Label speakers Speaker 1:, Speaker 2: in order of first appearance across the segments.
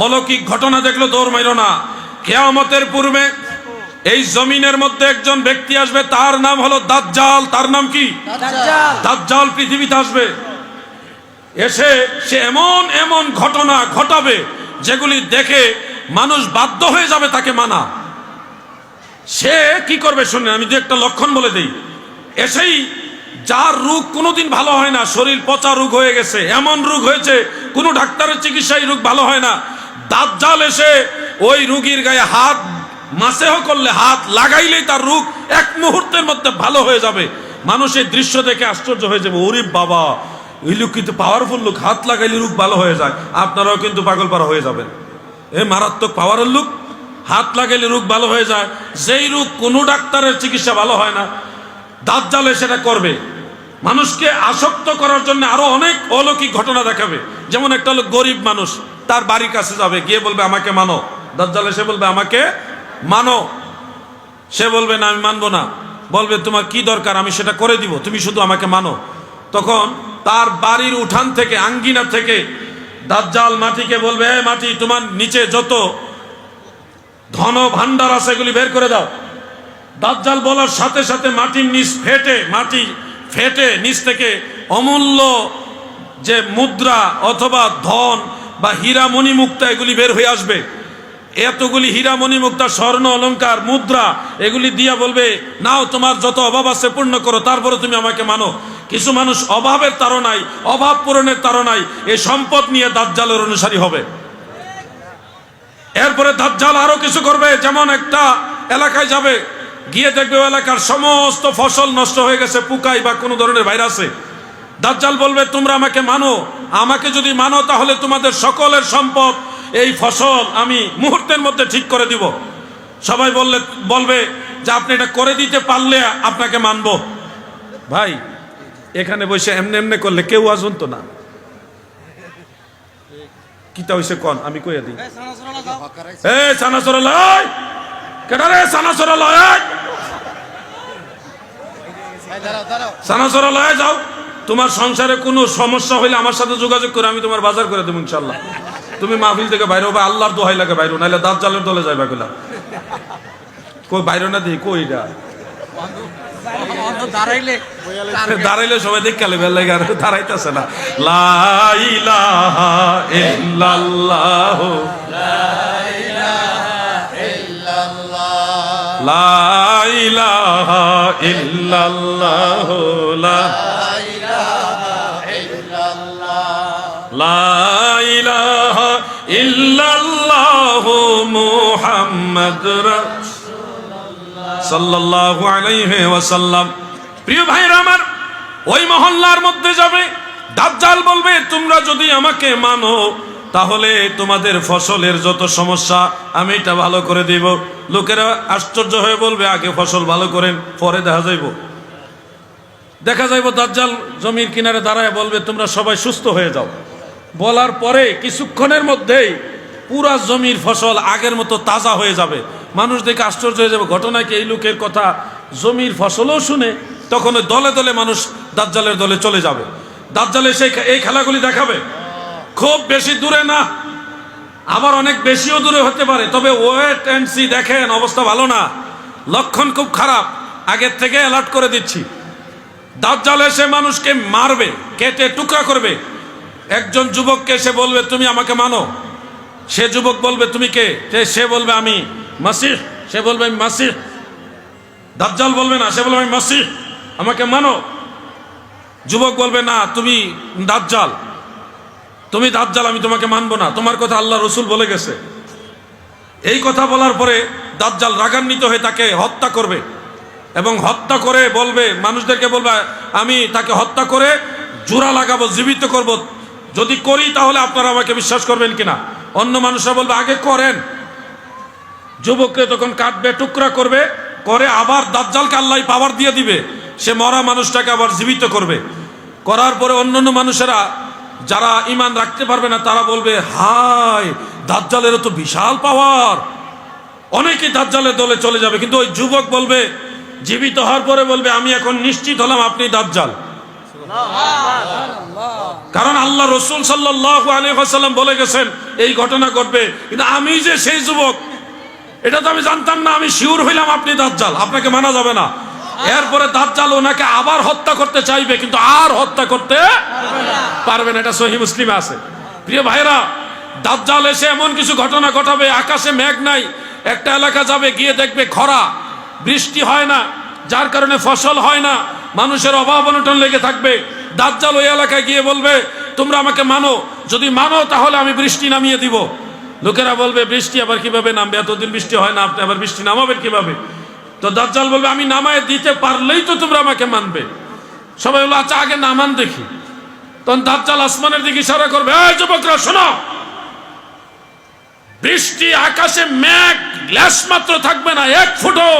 Speaker 1: অলৌকিক ঘটনা দেখলো দৌড় মাইরো না। কিয়ামতের পূর্বে এই জমিনের মধ্যে একজন ব্যক্তি আসবে, তার নাম হলো দাজ্জাল। তার নাম কি? দাজ্জাল পৃথিবীতে আসবে। এসে সে এমন এমন ঘটনা ঘটাবে যেগুলি দেখে মানুষ বাধ্য হয়ে যাবে তাকে মানা। সে কি করবে শুনে, আমি দু একটা লক্ষণ বলে দিই। এসেই যার রোগ কোনোদিন ভালো হয় না, শরীর পচা রোগ হয়ে গেছে, এমন রোগ হয়েছে কোনো ডাক্তারের চিকিৎসায় রোগ ভালো হয় না, দাজ্জাল এসে ওই রোগীর গায়ে হাত মাসেহ করলে, হাত লাগাইলেই তার রোগ এক মুহূর্তের মধ্যে ভালো হয়ে যাবে। মানুষ এই দৃশ্য দেখে আশ্চর্য হয়ে যাবে, ওরে বাবা, ওই লোক কিন্তু পাওয়ারফুল লোক, হাত লাগাইলে রোগ ভালো হয়ে যায়। আপনারাও কিন্তু পাগল পারা হয়ে যাবেন। এ মারাত্মক পাওয়ারের লোক, হাত লাগাইলে রোগ ভালো হয়ে যায়, যেই রোগ কোনো ডাক্তারের চিকিৎসা ভালো হয় না, দাজ্জাল সেটা করবে। মানুষকে আসক্ত করার জন্য আরো অনেক অলৌকিক ঘটনা দেখাবে। যেমন একটা লোক গরিব মানুষ, তার বাড়ির কাছে যাবে, গিয়ে বলবে আমাকে মানো। দাজ্জাল এসে বলবে আমাকে মানো। সে বলবে না, আমি মানবো না। বলবে তোমার কি দরকার, আমি সেটা করে দিব, তুমি শুধু আমাকে মানো। তখন তার বাড়ির উঠান থেকে, আঙ্গিনা থেকে দাজ্জাল মাটিকে বলবে, এ মাটি, তোমার নিচে যত ধন ভান্ডার আছে এগুলি বের করে দাও। দাজ্জাল বলার সাথে সাথে মাটির নিচ ফেটে নিচ থেকে অমূল্য যে মুদ্রা অথবা ধন বা হীরা মণিমুক্তা এগুলি বের হয়ে আসবে। এতগুলি হীরা মণিমুক্তা, স্বর্ণ অলংকার, মুদ্রা এগুলি দিয়া বলবে, নাও তোমার যত অভাব আছে পূর্ণ করো, তারপরে তুমি আমাকে মানো। কিছু মানুষ অভাবের তাড়নায়, অভাব পূরণের তাড়নায় এই সম্পদ নিয়ে দাজ্জালের অনুসারী হবে। এরপরে দাজ্জাল আরো কিছু করবে। যেমন একটা এলাকায় যাবে, গিয়ে দেখবে এলাকার সমস্ত ফসল নষ্ট হয়ে গেছে পোকায় বা কোনো ধরনের ভাইরাসে। দাজ্জাল বলবে তোমরা আমাকে মানো, আমাকে যদি মানো তাহলে তোমাদের সকলের সম্পদ, এই ফসল আমি মুহূর্তের মধ্যে ঠিক করে দিব। সবাই বলবে যে আপনি এটা করে দিতে পারলে আপনাকে মানবো। ভাই, এখানে বসে এমনি এমনি করলে কেউ আসুন তো না। কিতা হইছে কন, আমি কইয়া দিই। এই সানাসরা লয়, কেডা রে সানাসরা লয়, সানাসরা লয় যাও। তোমার সংসারে কোনো সমস্যা হইলে আমার সাথে যোগাযোগ করে, আমি তোমার বাজার করে দেবো ইনশাল্লাহ। তুমি মাহফিল থেকে বাইরে হবা, আল্লাহর দোহাই লাগে বাইরে, নাইলে দাজ্জালের দলে যাইবা। কইলা কই বাইরে না দিই, কইরা দাঁড়াইলে সবাই দেখালে বেল লাগে, আর দাঁড়াইতেছে না। লা ইলাহা ইল্লাল্লাহ, লা ইলাহা ইল্লাল্লাহ, লা ইলাহা ইল্লাল্লাহ মুহাম্মাদুর সাল্লাল্লাহু আলাইহি ওয়াসাল্লাম। প্রিয় ভাইরা আমার, ওই মহল্লার মধ্যে যাবে, দাজ্জাল বলবে তোমরা যদি আমাকে মানো তাহলে তোমাদের ফসলের যত সমস্যা আমি এটা ভালো করে দিব। লোকেরা আশ্চর্য হয়ে বলবে আগে ফসল ভালো করেন, পরে দেখা যাইব দাজ্জাল জমির কিনারে দাঁড়ায় বলবে তোমরা সবাই সুস্থ হয়ে যাও। বলার পরে কিছুক্ষণের মধ্যেই পুরা জমির ফসল আগের মতো তাজা হয়ে যাবে। মানুষ দেখে আশ্চর্য হয়ে যাবে, ঘটনা কি? এই লোকের কথা জমির ফসলও শুনে তখন দলে দলে মানুষ দাজ্জালের দলে চলে যাবে। দাজ্জাল এসে এই খেলাগুলি দেখাবে। খুব বেশি দূরে না, আবার অনেক বেশিও দূরে হতে পারে, তবে ওয়েট এন্ড সি। দেখেন অবস্থা ভালো না, লক্ষণ খুব খারাপ, আগের থেকে অ্যালার্ট করে দিচ্ছি। দাজ্জাল এসে মানুষকে মারবে, কেটে টুকরা করবে। একজন যুবককে এসে বলবে তুমি আমাকে মানো। সে যুবক বলবে তুমি কে? সে বলবে আমি মাসিহ। সে বলবে আমি মাসিহ। দাজ্জাল বলবে না, সে বলবে আমি মাসিহ, আমাকে মানো। যুবক বলবে না, তুমি দাজ্জাল, আমি তোমাকে মানবো না, তোমার কথা আল্লাহ রসুল বলে গেছে। এই কথা বলার পরে দাজ্জাল রাগান্বিত হয়ে তাকে হত্যা করবে এবং হত্যা করে বলবে, মানুষদেরকে বলবে আমি তাকে হত্যা করে জোড়া লাগাবো, জীবিত করব, যদি করি তাহলে আপনারা আমাকে বিশ্বাস করবেন কিনা। অন্য মানুষরা বলবে আগে করেন। যুবককে তখন কাটবে, টুকরা করবে, করে আবার দাজ্জালকে আল্লাহ পাওয়ার দিয়ে দিবে, সে মরা মানুষটাকে আবার জীবিত করবে। করার পরে অন্যান্য মানুষেরা যারা ঈমান রাখতে পারবে না তারা বলবে হায়, দাজ্জালেরও তো বিশাল পাওয়ার। অনেকে দাজ্জালের দলে চলে যাবে, কিন্তু ওই যুবক বলবে, জীবিত হওয়ার পরে বলবে আমি এখন নিশ্চিত হলাম আপনি দাজ্জাল। কারণ আল্লাহ রসুল সাল্লাল্লাহু আলাইহি ওয়াসাল্লাম বলে গেছেন এই ঘটনা ঘটবে, কিন্তু আমি যে সেই যুবক এটা তো আমি জানতাম না, আমি শিওর হইলাম আপনি দাজ্জাল, আপনাকে মানা যাবে না। এরপরে দাজ্জাল ওনাকে আবার হত্যা করতে চাইবে, কিন্তু আর হত্যা করতে পারবে না। এটা সহিহ মুসলিমে আছে। প্রিয় ভাইরা, দাজ্জাল এসে এমন কিছু ঘটনা ঘটাবে, আকাশে মেঘ নাই, একটা এলাকা যাবে, গিয়ে দেখবে খরা, বৃষ্টি হয় না, যার কারণে ফসল হয় না, মানুষের অভাব অনটন লেগে থাকবে। দাজ্জাল ওই এলাকায় গিয়ে বলবে, তোমরা আমাকে মানো, যদি মানো তাহলে আমি বৃষ্টি নামিয়ে দিব। লোকেরা বলবে, বৃষ্টি আবার কিভাবে নামবে, এতদিন বৃষ্টি হয় না, আপনি আবার বৃষ্টি নামাবেন কিভাবে? তো দাজ্জাল বলবে, আমি নামায় দিতে পারলেই তো তোমরা আমাকে মানবে। সবাই বললো, আচ্ছা আগে নামান দেখি। তখন দাজ্জাল আসমানের দিকে ইশারা করবে, এই যুবকরা শোনো, বৃষ্টি আকাশে মেঘ লেশ মাত্র থাকবে না, এক ফুটও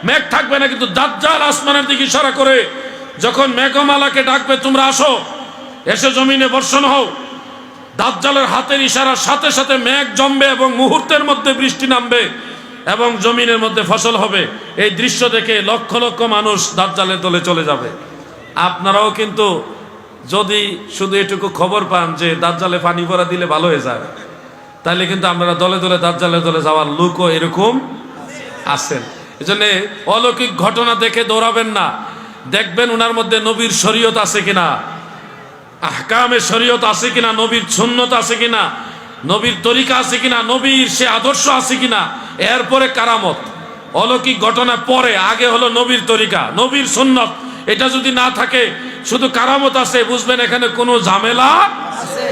Speaker 1: মেঘ থাকবে না, কিন্তু দাজ্জাল আসমানের দিকে ইশারা করে যখন মেঘমালাকে ডাকবে, তোমরা আসো, এসে জমিনে বর্ষণ হও, দাজ্জালের হাতের ইশারার সাথে সাথে মেঘ জমবে এবং মুহূর্তের মধ্যে বৃষ্টি নামবে এবং জমিনের মধ্যে ফসল হবে। এই দৃশ্য দেখে লক্ষ লক্ষ মানুষ দাজ্জালের দলে চলে যাবে। আপনারাও কিন্তু যদি শুধু এটুকু খবর পান যে দাজ্জালে পানি ভরা দিলে ভালো হয়ে যায়, তাহলে কিন্তু আমরা দলে দলে দাজ্জালের দলে যাওয়ার লোকও এরকম আছেন। এজন্য অলৌকিক ঘটনা দেখে দৌড়াবেন না, দেখবেন ওনার মধ্যে নবীর শরীয়ত আছে কিনা, আহকামে শরীয়ত আছে কিনা, নবীর সুন্নত আছে কিনা, নবীর তরিকা আছে কিনা, নবীর সে আদর্শ আছে কিনা। এরপরে কারামত, অলৌকিক ঘটনা পরে, আগে হলো নবীর তরিকা, নবীর সুন্নত। এটা যদি না থাকে, শুধু কারামত আছে, বুঝবেন এখানে কোনো ঝামেলা আছে।